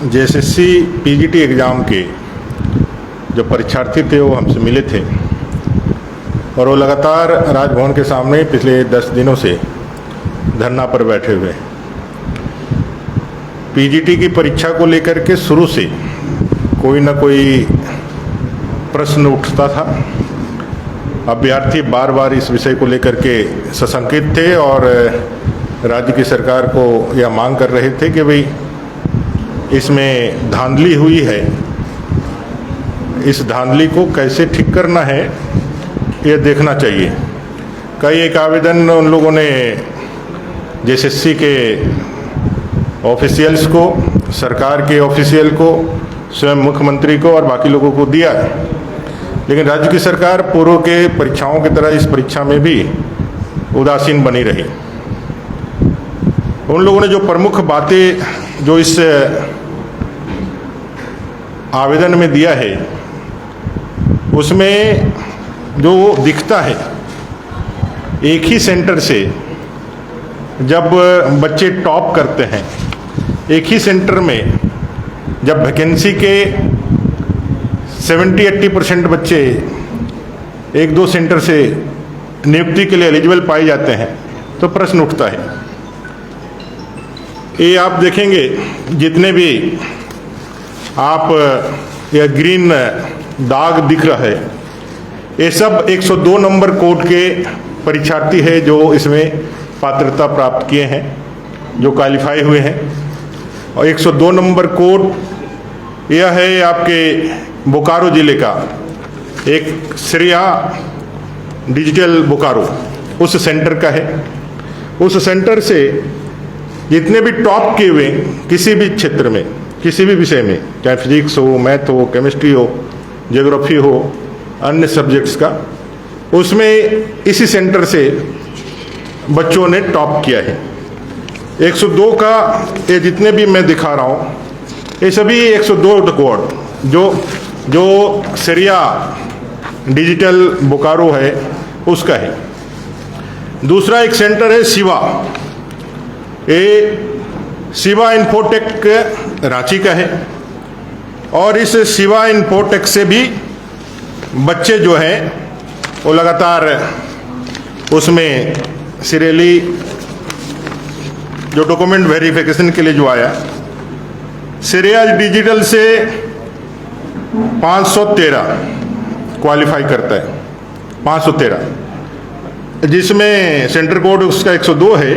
JSSC PGT exam के जो परीक्षार्थी थे वो हमसे मिले थे और वो लगातार राजभवन के सामने पिछले 10 दिनों से धरना पर बैठे हुए। पीजीटी की परीक्षा को लेकर के शुरू से कोई ना कोई प्रश्न उठता था। अभ्यर्थी बार बार इस विषय को लेकर के सशंकित थे और राज्य की सरकार को यह मांग कर रहे थे कि भाई इसमें धांधली हुई है, इस धांधली को कैसे ठीक करना है ये देखना चाहिए। कई एक आवेदन उन लोगों ने जेएसएससी के ऑफिशियल्स को, सरकार के ऑफिशियल को, स्वयं मुख्यमंत्री को और बाकी लोगों को दिया है, लेकिन राज्य की सरकार पूर्व के परीक्षाओं की तरह इस परीक्षा में भी उदासीन बनी रही। उन लोगों ने जो प्रमुख बातें जो इस आवेदन में दिया है उसमें जो दिखता है, एक ही सेंटर से जब बच्चे टॉप करते हैं, एक ही सेंटर में जब वैकेंसी के 70-80% बच्चे एक दो सेंटर से नियुक्ति के लिए एलिजिबल पाए जाते हैं तो प्रश्न उठता है। ये आप देखेंगे जितने भी आप यह ग्रीन दाग दिख रहा है, ये सब 102 नंबर कोड के परीक्षार्थी है जो इसमें पात्रता प्राप्त किए हैं, जो क्वालिफाई हुए हैं। और 102 नंबर कोड यह है आपके बोकारो जिले का एक श्रेया डिजिटल बोकारो, उस सेंटर का है। उस सेंटर से जितने भी टॉप किए हुए किसी भी क्षेत्र में, किसी भी विषय में, चाहे फिजिक्स हो, मैथ हो, केमिस्ट्री हो, ज्योग्राफी हो, अन्य सब्जेक्ट्स का, उसमें इसी सेंटर से बच्चों ने टॉप किया है। 102 का ये जितने भी मैं दिखा रहा हूँ ये सभी 102 कोड जो श्रेया डिजिटल बोकारो है उसका है। दूसरा एक सेंटर है शिवा, ये शिवा इन्फोटेक रांची का है और इस शिवा इन्फोटेक से भी बच्चे जो हैं वो लगातार उसमें सीरियली जो डॉक्यूमेंट वेरिफिकेशन के लिए जो आया, श्रेया डिजिटल से 513 क्वालिफाई करता है, 513, जिसमें सेंटर कोड उसका 102 है।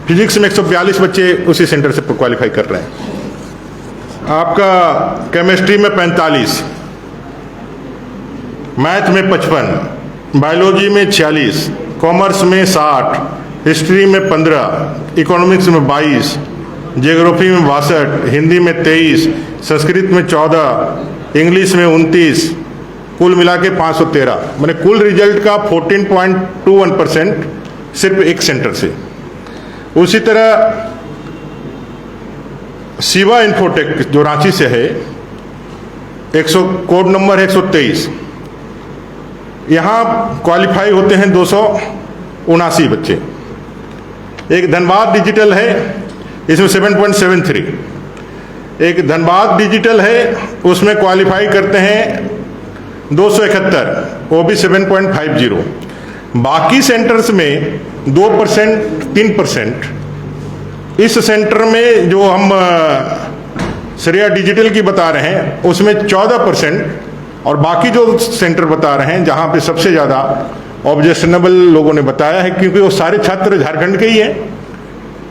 फिजिक्स में 142 बच्चे उसी सेंटर से क्वालिफाई कर रहे हैं। आपका केमिस्ट्री में 45, मैथ में 55, बायोलॉजी में 46, कॉमर्स में 60, हिस्ट्री में 15, इकोनॉमिक्स में 22, ज्योग्राफी में 62, हिंदी में 23, संस्कृत में 14, इंग्लिश में 29, कुल मिला के 513। मैंने कुल रिजल्ट का 14.21% सिर्फ एक सेंटर से। उसी तरह शिवा इन्फोटेक जो रांची से है, 100 कोड नंबर है 123, यहाँ क्वालिफाई होते हैं 279 बच्चे। एक धनबाद डिजिटल है, इसमें 7.73, एक धनबाद डिजिटल है उसमें क्वालिफाई करते हैं 271, वो भी 7.50। बाकी सेंटर्स में 2%, 3%। इस सेंटर में जो हम श्रेया डिजिटल की बता रहे हैं उसमें 14%, और बाकी जो सेंटर बता रहे हैं जहां पे सबसे ज़्यादा ऑब्जेक्शनेबल लोगों ने बताया है, क्योंकि वो सारे छात्र झारखंड के ही हैं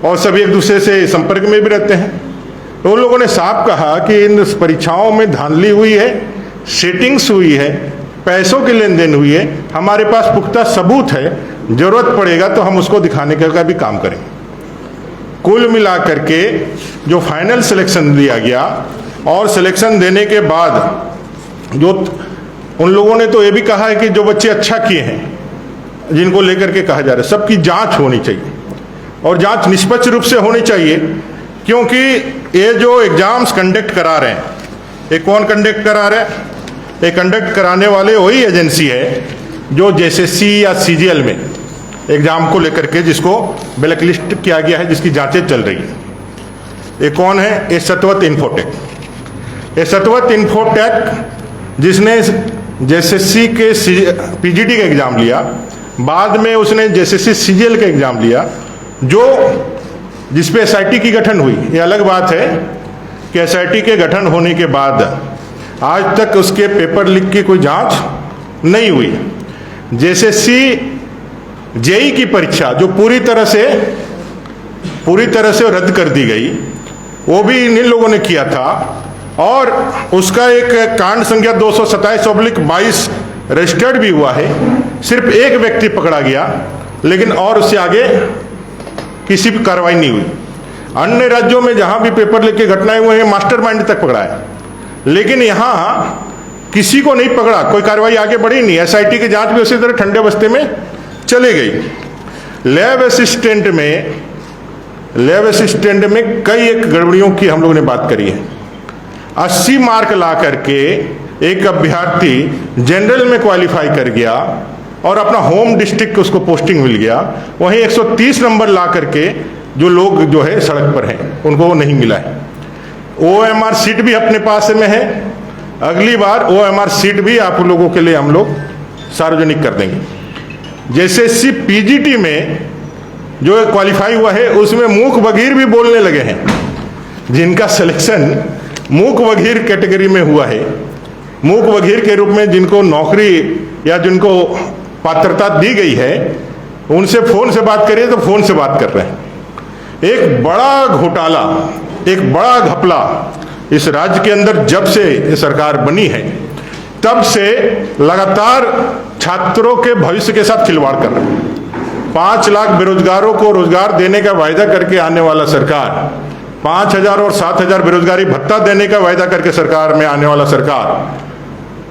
और सभी एक दूसरे से संपर्क में भी रहते हैं, तो उन लोगों ने साफ कहा कि इन परीक्षाओं में धांधली हुई है, सेटिंग्स हुई है, पैसों की लेन देन हुई है। हमारे पास पुख्ता सबूत है, जरूरत पड़ेगा तो हम उसको दिखाने का भी काम करेंगे। कुल मिलाकर के जो फाइनल सिलेक्शन दिया गया, और सिलेक्शन देने के बाद जो उन लोगों ने तो ये भी कहा है कि जो बच्चे अच्छा किए हैं, जिनको लेकर के कहा जा रहा है, सबकी जांच होनी चाहिए और जांच निष्पक्ष रूप से होनी चाहिए, क्योंकि ये जो एग्जाम्स कंडक्ट करा रहे हैं, ये कौन कंडक्ट करा रहे हैं? ये कंडक्ट कराने वाले वही एजेंसी है जो जेएसएससी या सीजीएल में एग्जाम को लेकर के जिसको ब्लैक लिस्ट किया गया है, जिसकी जांचें चल रही है। ये कौन है? ये सतवत इन्फोटेक। ये सतवत इन्फोटेक जिसने जेएसएससी के पीजीटी का एग्जाम लिया, बाद में उसने जेएसएससी सीजीएल का एग्जाम लिया, जिस पे एसआईटी की गठन हुई। ये अलग बात है कि एसआईटी के गठन होने के बाद आज तक उसके पेपर लीक की कोई जांच नहीं हुई। जेएसएससी जेई की परीक्षा जो पूरी तरह से रद्द कर दी गई, वो भी इन्हीं लोगों ने किया था, और उसका एक कांड संख्या 227/22 रजिस्टर्ड भी हुआ है। सिर्फ एक व्यक्ति पकड़ा गया, लेकिन और उससे आगे किसी भी कार्रवाई नहीं हुई। अन्य राज्यों में जहां भी पेपर लीक की घटनाएं हुई हैं, मास्टरमाइंड तक पकड़ा है, लेकिन यहां किसी को नहीं पकड़ा, कोई कार्रवाई आगे बढ़ी नहीं। एसआईटी की जांच भी उसी तरह ठंडे बस्ते में चले गई। लैब असिस्टेंट में कई एक गड़बड़ियों की हम लोगों ने बात करी है। 80 मार्क ला करके एक अभ्यर्थी जनरल में क्वालिफाई कर गया और अपना होम डिस्ट्रिक्ट उसको पोस्टिंग मिल गया, वहीं 130 नंबर ला करके जो लोग जो है सड़क पर हैं उनको नहीं मिला है। ओएमआर सीट भी अपने पास में है, अगली बार ओएमआर सीट भी आप लोगों के लिए हम लोग सार्वजनिक कर देंगे। जेएसएससी पीजीटी में जो क्वालिफाई हुआ है उसमें मूक बधिर भी बोलने लगे हैं। जिनका सिलेक्शन मूक बधिर कैटेगरी में हुआ है, मूक बधिर के रूप में जिनको नौकरी या जिनको पात्रता दी गई है, उनसे फोन से बात करिए तो फोन से बात कर रहे हैं। एक बड़ा घोटाला, एक बड़ा घपला इस राज्य के अंदर जब से ये सरकार बनी है तब से लगातार छात्रों के भविष्य के साथ खिलवाड़ कर रहे हैं। 5 लाख बेरोजगारों को रोजगार देने का वायदा करके आने वाला सरकार, 5,000 और 7,000 बेरोजगारी भत्ता देने का वायदा करके सरकार में आने वाला सरकार,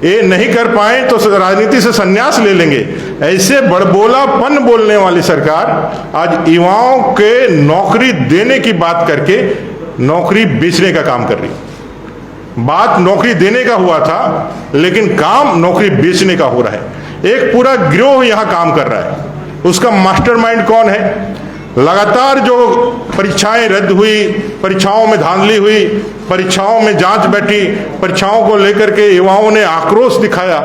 ये नहीं कर पाए तो राजनीति से संन्यास ले लेंगे, ऐसे बड़बोलापन बोलने वाली सरकार आज युवाओं के नौकरी देने की बात करके नौकरी बेचने का काम कर रही। बात नौकरी देने का हुआ था, लेकिन काम नौकरी बेचने का हो रहा है। एक पूरा गिरोह यहां काम कर रहा है। उसका मास्टरमाइंड कौन है? लगातार जो परीक्षाएं रद्द हुई, परीक्षाओं में धांधली हुई, परीक्षाओं में जांच बैठी, परीक्षाओं को लेकर के युवाओं ने आक्रोश दिखाया,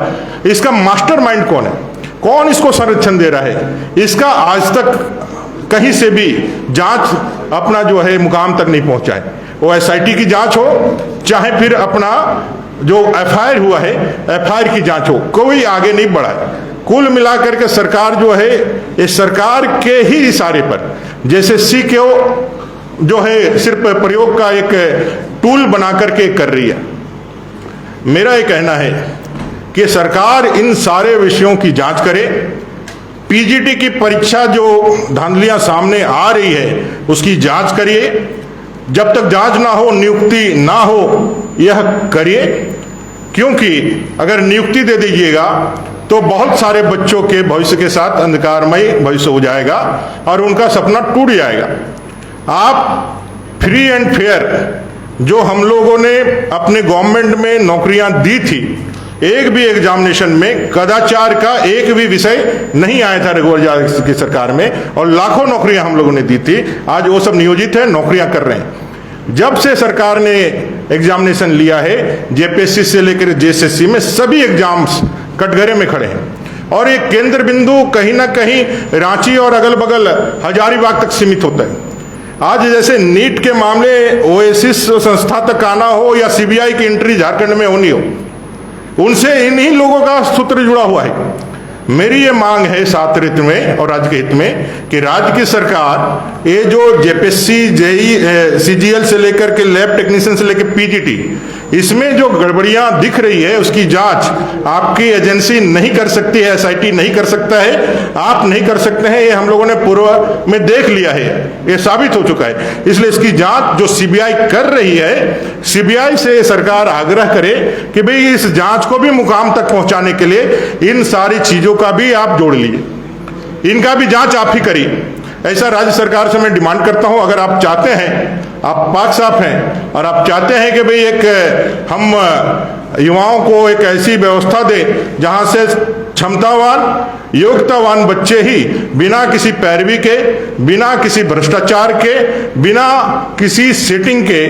इसका मास्टरमाइंड कौन है? कौन इसको संरक्षण दे रहा है? इसका आज तक कहीं से भी जांच अपना जो है मुकाम तक नहीं पहुंचा है। वो एसआईटी की जांच हो, चाहे फिर अपना जो एफआईआर हुआ है एफआईआर की जांच हो, कोई आगे नहीं बढ़ा है। कुल मिलाकर के सरकार जो है, इस सरकार के ही इशारे पर जेएसएससी को जो है सिर्फ प्रयोग का एक टूल बना करके कर रही है। मेरा ये कहना है कि सरकार इन सारे विषयों की जांच करे। पीजीटी की परीक्षा जो धांधलियां सामने आ रही है उसकी जांच करिए। जब तक जांच ना हो, नियुक्ति ना हो, यह करिए, क्योंकि अगर नियुक्ति दे दीजिएगा तो बहुत सारे बच्चों के भविष्य के साथ अंधकारमय भविष्य हो जाएगा और उनका सपना टूट जाएगा। आप फ्री एंड फेयर जो हम लोगों ने अपने गवर्नमेंट में नौकरियां दी थी, एक भी एग्जामिनेशन में कदाचार का एक भी विषय नहीं आया था रघुवर यादव की सरकार में, और लाखों नौकरियां हम लोगों ने दी थी। आज वो सब नियोजित है, नौकरियां कर रहे हैं। जब से सरकार ने एग्जामिनेशन लिया है, जेपीएससी से लेकर जेएसएससी में सभी एग्जाम्स कटघरे में खड़े हैं, और एक केंद्र बिंदु कहीं ना कहीं रांची और अगल बगल हजारीबाग तक सीमित होता है। आज जैसे नीट के मामले ओएसिस संस्था तक आना हो या सीबीआई की एंट्री झारखंड में होनी हो, उनसे इन्हीं लोगों का सूत्र जुड़ा हुआ है। मेरी ये मांग है सात हित में और राज्य के हित में कि राज्य की सरकार ये जो जेपीएससी, जेई, सीजीएल से लेकर के लैब टेक्नीशियन से लेकर पीजीटी, इसमें जो गड़बड़ियां दिख रही है उसकी जांच आपकी एजेंसी नहीं कर सकती है, एसआईटी नहीं कर सकता है, आप नहीं कर सकते हैं। ये हम लोगों ने पूर्व में देख लिया है, ये साबित हो चुका है। इसलिए इसकी जांच जो सीबीआई कर रही है, सीबीआई से सरकार आग्रह करे कि भाई इस जांच को भी मुकाम तक पहुंचाने के लिए इन सारी चीजों का भी आप जोड़ लीजिए, इनका भी जांच आप ही करिए। ऐसा राज्य सरकार से मैं डिमांड करता हूं। अगर आप चाहते हैं, आप पाक साफ हैं और आप चाहते हैं कि भाई एक हम युवाओं को एक ऐसी व्यवस्था दें जहां से क्षमतावान योग्यतावान बच्चे ही बिना किसी पैरवी के, बिना किसी भ्रष्टाचार के, बिना किसी सेटिंग के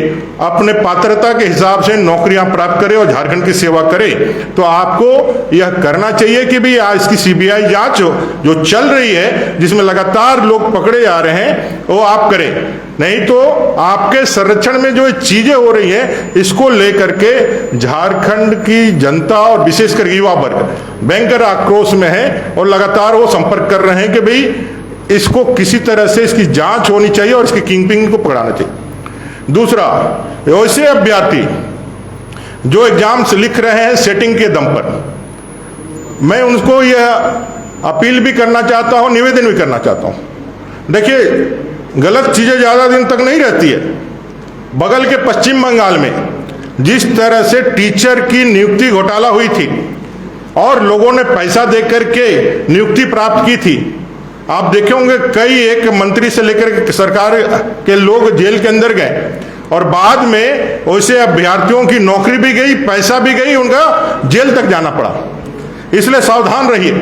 अपने पात्रता के हिसाब से नौकरियां प्राप्त करें और झारखंड की सेवा करें। तो आपको यह करना चाहिए कि भी आज की सीबीआई जांच जो चल रही है, जिसमें लगातार लोग पकड़े जा रहे हैं, वो आप करें। नहीं तो आपके संरक्षण में जो चीजें हो रही हैं, इसको लेकर के झारखंड की जनता और विशेषकर युवा वर्ग भयंकर आक्रोश में है और लगातार वो संपर्क कर रहे हैं कि भाई इसको किसी तरह से इसकी जांच होनी चाहिए और इसकी किंगपिन को पकड़ाना चाहिए। दूसरा, वैसे अभ्यर्थी जो एग्जाम्स लिख रहे हैं सेटिंग के दम पर, मैं उनको यह अपील भी करना चाहता हूं, निवेदन भी करना चाहता हूं। देखिए, गलत चीजें ज्यादा दिन तक नहीं रहती है। बगल के पश्चिम बंगाल में जिस तरह से टीचर की नियुक्ति घोटाला हुई थी और लोगों ने पैसा देकर के नियुक्ति प्राप्त की थी, आप देखे होंगे कई एक मंत्री से लेकर सरकार के लोग जेल के अंदर गए और बाद में वैसे अभ्यर्थियों की नौकरी भी गई, पैसा भी गई, उनका जेल तक जाना पड़ा। इसलिए सावधान रहिए,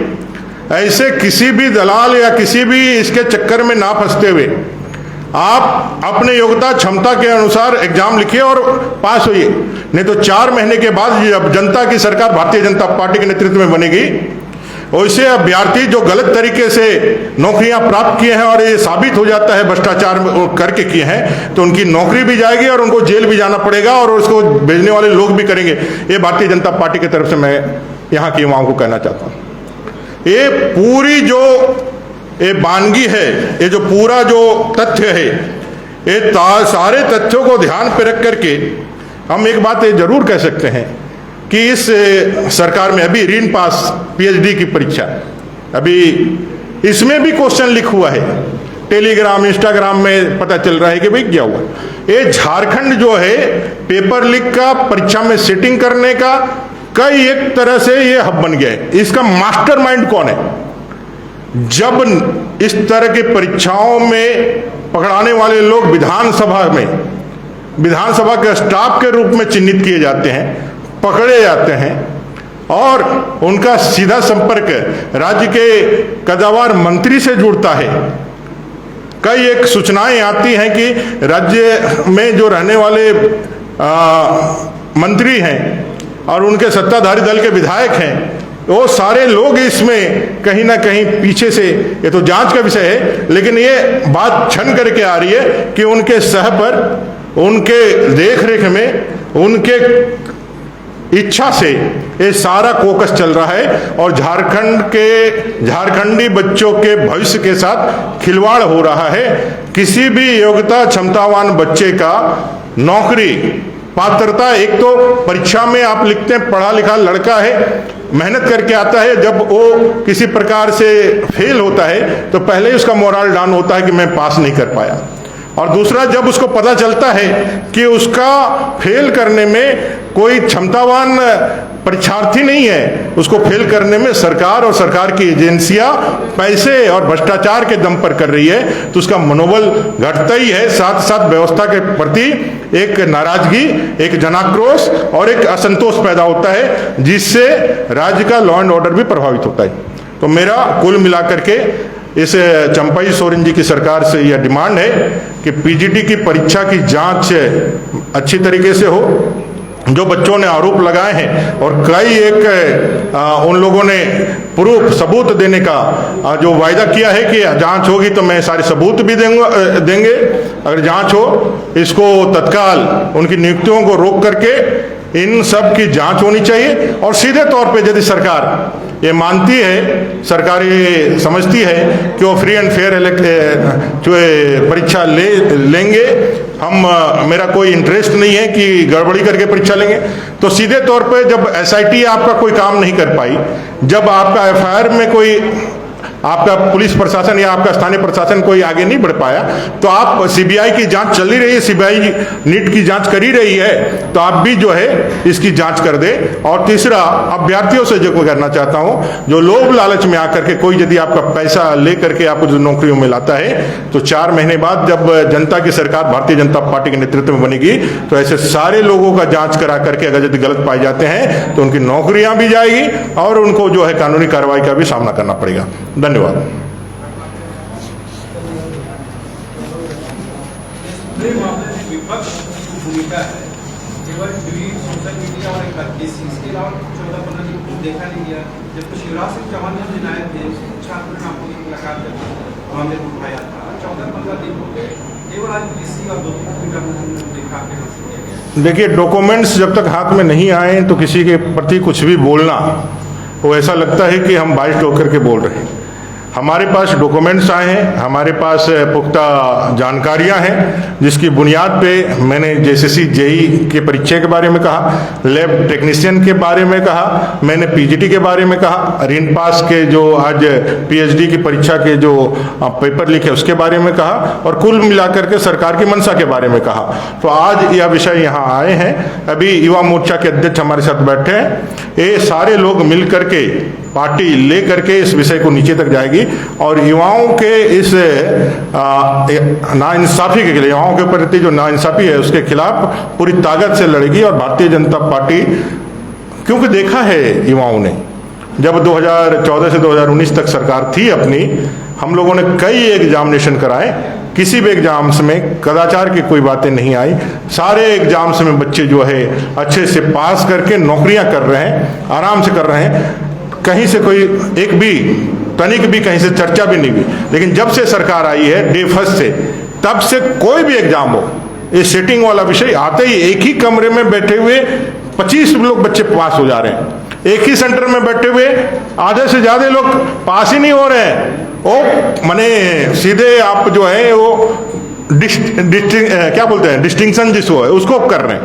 ऐसे किसी भी दलाल या किसी भी इसके चक्कर में ना फंसते हुए आप अपने योग्यता क्षमता के अनुसार एग्जाम लिखिए और पास होइए। नहीं तो 4 महीने के बाद जब जनता की सरकार भारतीय जनता पार्टी के नेतृत्व में बनेगी, वैसे अभ्यर्थी जो गलत तरीके से नौकरियां प्राप्त किए हैं और ये साबित हो जाता है भ्रष्टाचार करके किए हैं, तो उनकी नौकरी भी जाएगी और उनको जेल भी जाना पड़ेगा और उसको भेजने वाले लोग भी करेंगे। ये भारतीय जनता पार्टी की तरफ से मैं यहाँ के युवाओं को कहना चाहता हूँ। ये पूरी जो ये वानगी है, ये जो पूरा जो तथ्य है, ये सारे तथ्यों को ध्यान पे रख करके हम एक बात ये जरूर कह सकते हैं कि इस सरकार में अभी रीन पास पीएचडी की परीक्षा, अभी इसमें भी क्वेश्चन लिख हुआ है। टेलीग्राम इंस्टाग्राम में पता चल रहा है कि भाई क्या हुआ। ये झारखंड जो है पेपर लीक का, परीक्षा में सेटिंग करने का कई एक तरह से ये हब बन गया है। इसका मास्टरमाइंड कौन है? जब इस तरह की परीक्षाओं में पकड़ाने वाले लोग विधानसभा के स्टाफ के रूप में चिन्हित किए जाते हैं, पकड़े जाते हैं और उनका सीधा संपर्क राज्य के कदावर मंत्री से जुड़ता है। कई एक सूचनाएं आती हैं कि राज्य में जो रहने वाले मंत्री हैं और उनके सत्ताधारी दल के विधायक हैं, वो सारे लोग इसमें कहीं ना कहीं पीछे से, ये तो जांच का विषय है, लेकिन ये बात छन करके आ रही है कि उनके सह पर, उनके देखरेख में, उनके इच्छा से ये सारा कोकस चल रहा है और झारखंडी बच्चों के भविष्य के साथ खिलवाड़ हो रहा है। किसी भी योग्यता क्षमतावान बच्चे का नौकरी पात्रता, एक तो परीक्षा में आप लिखते हैं, पढ़ा लिखा लड़का है, मेहनत करके आता है, जब वो किसी प्रकार से फेल होता है तो पहले ही उसका मोरल डाउन होता है कि मैं पास नहीं कर पाया। और दूसरा, जब उसको पता चलता है कि उसका फेल करने में कोई क्षमतावान परीक्षार्थी नहीं है, उसको फेल करने में सरकार और सरकार की एजेंसियां पैसे और भ्रष्टाचार के दम पर कर रही है, तो उसका मनोबल घटता ही है। साथ साथ व्यवस्था के प्रति एक नाराजगी, एक जनाक्रोश और एक असंतोष पैदा होता है, जिससे राज्य का लॉ एंड ऑर्डर भी प्रभावित होता है। तो मेरा कुल मिलाकर के इस चंपाई सोरेन जी की सरकार से यह डिमांड है कि पीजीटी की परीक्षा की जांच अच्छी तरीके से हो। जो बच्चों ने आरोप लगाए हैं और कई एक उन लोगों ने प्रूफ सबूत देने का जो वायदा किया है कि जांच होगी तो मैं सारे सबूत भी देंगे, अगर जांच हो, इसको तत्काल उनकी नियुक्तियों को रोक करके इन सब की जांच होनी चाहिए। और सीधे तौर पे यदि सरकार ये मानती है, सरकार ये समझती है कि वो फ्री एंड फेयर जो परीक्षा लेंगे, मेरा कोई इंटरेस्ट नहीं है कि गड़बड़ी करके परीक्षा लेंगे, तो सीधे तौर पे जब एसआईटी आपका कोई काम नहीं कर पाई, जब आपका एफआईआर में कोई आपका पुलिस प्रशासन या आपका स्थानीय प्रशासन कोई आगे नहीं बढ़ पाया, तो आप सीबीआई की जांच चल ही रही है, सीबीआई नीट की जांच कर ही रही है, तो आप भी जो है इसकी जांच कर दे। और तीसरा, अभ्यर्थियों से जो करना चाहता हूं, जो लोभ लालच में आकर के कोई यदि आपका पैसा लेकर के आपको जो नौकरियों में लाता है, तो 4 महीने बाद जब जनता की सरकार भारतीय जनता पार्टी के नेतृत्व में बनेगी, तो ऐसे सारे लोगों का जांच करा करके अगर यदि गलत पाए जाते हैं तो उनकी नौकरियां भी जाएगी और उनको जो है कानूनी कार्रवाई का भी सामना करना पड़ेगा। धन्यवाद। भूमिका है केवल ट्वीट, सोशल मीडिया और इसके अलावा 14-15 दिन देखा नहीं गया। जब शिवराज सिंह चौहान ने जिनाए थे, छात्र ने आपको मुलाकात करके मामले को उठाया था, 14-15 दिन हो गए, केवल आज किसी और 2-3 ट्वीटर देखा के। देखिए, डॉक्यूमेंट्स जब तक हाथ में नहीं आए तो किसी के प्रति कुछ भी बोलना, वो ऐसा लगता है कि हम बाइट होकर के बोल रहे हैं। हमारे पास डॉक्यूमेंट्स आए हैं, हमारे पास पुख्ता जानकारियां हैं, जिसकी बुनियाद पे मैंने जेसीसी जेई के परीक्षा के बारे में कहा, लैब टेक्नीशियन के बारे में कहा, मैंने पीजीटी के बारे में कहा, रीन पास के जो आज पीएचडी की परीक्षा के जो पेपर लिखे उसके बारे में कहा, और कुल मिलाकर के सरकार की मंशा के बारे में कहा। तो आज यह विषय यहाँ आए हैं। अभी युवा मोर्चा के अध्यक्ष हमारे साथ बैठे हैं, ये सारे लोग मिल करके पार्टी ले करके इस विषय को नीचे तक जाएगी और युवाओं के इस नाइंसाफी के लिए, युवाओं के प्रति जो नाइंसाफी है उसके खिलाफ पूरी ताकत से लड़ेगी। और भारतीय जनता पार्टी, क्योंकि देखा है युवाओं ने, जब 2014 से 2019 तक सरकार थी अपनी, हम लोगों ने कई एग्जामिनेशन कराए, किसी भी एग्जाम्स में कदाचार की कोई बातें नहीं आई। सारे एग्जाम्स में बच्चे जो है अच्छे से पास करके नौकरियां कर रहे हैं, आराम से कर रहे हैं, कहीं से कोई एक भी तनिक भी कहीं से चर्चा भी नहीं हुई। लेकिन जब से सरकार आई है डे फर्स्ट से, तब से कोई भी एग्जाम हो, ये सेटिंग वाला विषय आते ही एक ही कमरे में बैठे हुए 25 लोग बच्चे पास हो जा रहे हैं। एक ही सेंटर में बैठे हुए आधे से ज्यादा लोग पास ही नहीं हो रहे हैं। वो माने सीधे आप जो है वो क्या बोलते हैं, डिस्टिंक्शन जिसको है उसको कर रहे हैं।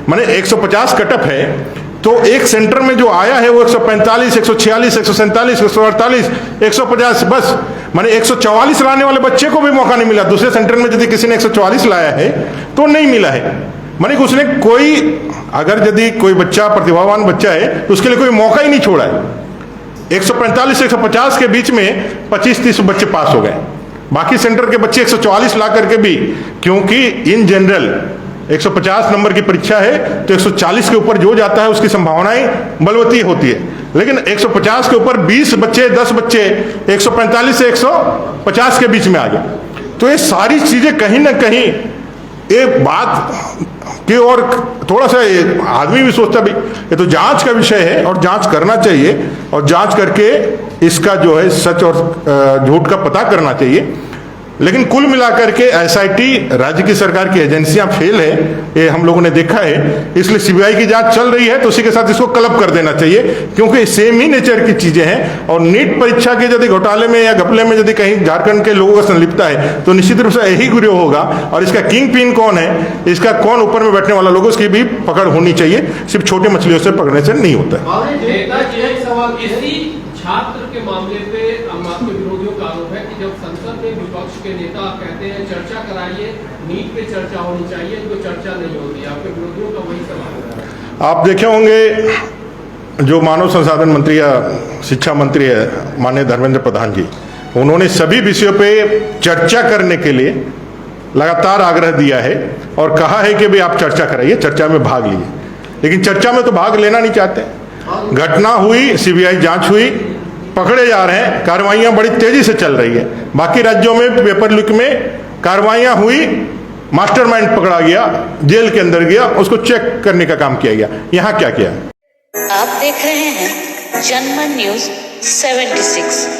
माने 150 कटअप है, तो एक सेंटर में जो आया है वो 145, 146, 147, 148, 150, बस माने 144 लाने वाले बच्चे को भी मौका नहीं मिला। दूसरे सेंटर में यदि किसी ने 144 लाया है तो नहीं मिला है। माने उसने कोई, अगर यदि कोई बच्चा प्रतिभावान बच्चा है तो उसके लिए कोई मौका ही नहीं छोड़ा है। 145 से 150 के बीच में 25-30 बच्चे पास हो गए। बाकी सेंटर के बच्चे 144 ला करके भी, क्योंकि इन जनरल 150 नंबर की परीक्षा है तो 140 के ऊपर जो जाता है उसकी संभावनाएं बलवती होती है। लेकिन 150 के ऊपर 20 बच्चे, 10 बच्चे 145 से 150 के बीच में आ गए। तो ये सारी चीजें कहीं ना कहीं एक बात की और थोड़ा सा आदमी भी सोचता भी ये तो जांच का विषय है और जांच करना चाहिए, और जांच करके इसका जो है सच और झूठ का पता करना चाहिए। लेकिन कुल मिलाकर के एसआईटी, राज्य की सरकार की एजेंसियां फेल है, ये हम लोगों ने देखा है। इसलिए सीबीआई की जांच चल रही है तो उसी के साथ इसको क्लब कर देना चाहिए, क्योंकि सेम ही नेचर की चीजें हैं। और नीट परीक्षा के यदि घोटाले में या घपले में यदि कहीं झारखंड के लोगों का संलिप्तता है तो निश्चित रूप से यही गुरु होगा। और इसका किंग पिन कौन है, इसका कौन ऊपर में बैठने वाला लोगों, इसकी भी पकड़ होनी चाहिए। सिर्फ छोटे मछलियों से पकड़ने से नहीं होता है। छात्र के मामले पे आपके विरोधियों का आरोप है कि जब संसद में विपक्ष के नेता कहते हैं चर्चा कराइए, नीट पे चर्चा होनी चाहिए, तो चर्चा नहीं होती। आपके विरोधियों का वही सवाल है। आप देखे होंगे जो मानव संसाधन मंत्री या शिक्षा मंत्री है माननीय धर्मेंद्र प्रधान जी, उन्होंने सभी विषयों पे चर्चा करने के लिए लगातार आग्रह दिया है और कहा है कि भाई आप चर्चा कराइए, चर्चा में भाग लीजिए। लेकिन चर्चा में तो भाग लेना नहीं चाहते। घटना हुई, सीबीआई जांच हुई, पकड़े जा रहे हैं, कार्रवाइयां बड़ी तेजी से चल रही है। बाकी राज्यों में पेपर लीक में कार्रवाइयां हुई, मास्टरमाइंड पकड़ा गया, जेल के अंदर गया, उसको चेक करने का काम किया गया। यहाँ क्या किया? आप देख रहे हैं जनमन न्यूज 76।